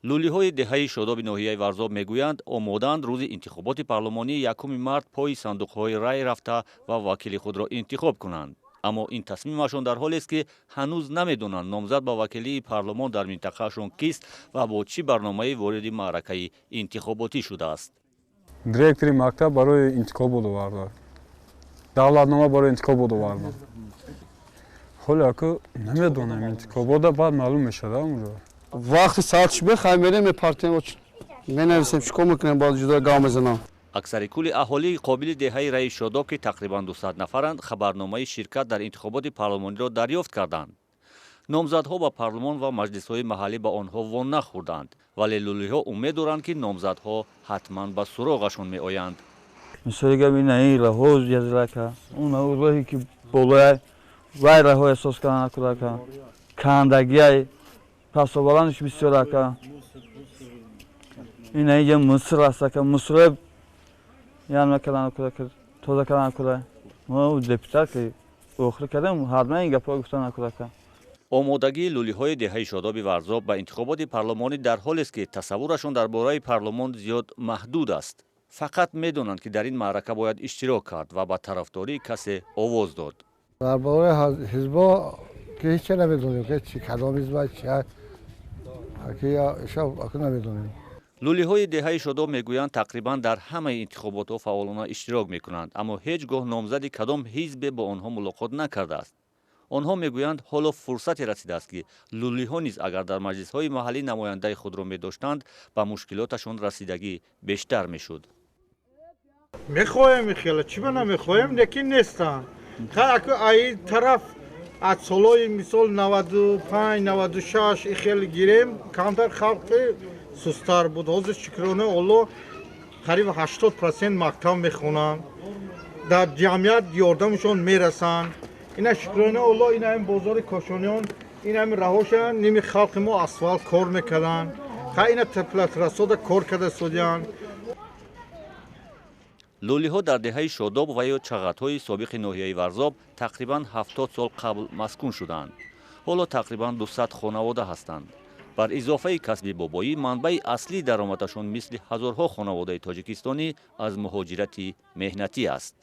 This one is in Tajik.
лӯлиҳои деҳаи шодоби ноҳияи Варзоб мегӯянд, омоданд рӯзи интихоботи парлумонии 1 март пои сандуқҳои рай рафта ва вакили худро интихоб кунанд. аммо ин тасмимашон дар ҳолест ки ҳанӯз намедонанд номзад ба вакилии парлумон дар минтақаашон кист ва бо чӣ барномае вориди маъракаи интихоботӣ шудааст. Директори мактаб барои интихоб буд оварда. Давлатнома барои интихоб буд оварда. ҳоле аку намедонам интихобота баъд маълум мешавад онҷо. Вақти саатиш бехай мерем партия менависем чӣ кор мекунем баъд ҷудо гав мезанам. аксари кулли аҳолии қобили деҳаи раи шодоб ки тақрибан 200 нафаранд хабарномаи ширкат дар интихоботи парлумониро дарёфт карданд. номзадҳо ба парлумон ва маҷлисҳои маҳаллӣ ба онҳо вон нахӯрданд, вале лӯлиҳо умед доранд ки номзадҳо ҳатман ба суроғашон меоянд. мисолига бинаи раҳо ҷазирака уна роҳе ки болояй вай раҳо эҳсос карана кудака кандагияй пасобаландиш бисёрака инаи ҷа миср астака мисроеб яъне кардана кудака тоза кардана кудай мо депутат ки охир кардем ҳатман ин гапҳо гуфтана кудака. омодагии лӯлиҳои деҳаи шодоби Варзоб ба интихоботи парлумонӣ дар ҳолест ки тасаввурашон дар бораи парлумон зиёд маҳдуд аст. фақат медонанд ки дар ин маърака бояд иштирок кард ва ба тарафдории касе овоз дод. дар бораи ҳизбо ки ҳеҷ намедонем ки кадом ҳизба аку намедонем. лӯлиҳои деҳаи шодоб мегӯянд тақрибан дар ҳамаи интихоботҳо фаъолона иштирок мекунанд, аммо ҳеҷ гоҳ номзади кадом ҳизбе бо онҳо мулоқот накардааст. онҳо мегӯянд ҳоло фурсате расидааст ки лӯлиҳо низ агар дар маҷлисҳои маҳаллӣ намояндаи худро медоштанд ба мушкилоташон расидагӣ бештар мешуд. мехоҳем ихела чӣ ба намехоҳем лекин нестанд аку аи тараф аз солҳои мисол 95-96 ихели гирем камтар халқи сустар буд. ҳозир шукрона Алло қариб 80% мактаб мехонанд, дар ҷамъият ёрдамашон мерасанд. ина шукрона Алло ина ин бозори кошониён ина ин раҳоша ними халқи мо асфалт кор мекарданд. ина теплотрасода кор карда содиянд. лӯлиҳо дар деҳаи шодоб ва ё чағатҳои собиқи ноҳияи Варзоб тақрибан 70 сол қабл маскун шуданд. ҳоло тақрибан 200 хонавода ҳастанд. бар изофаи касби бобоӣ манбаи аслии даромадашон мисли ҳазорҳо хонаводаи тоҷикистонӣ аз муҳоҷирати меҳнатӣ аст.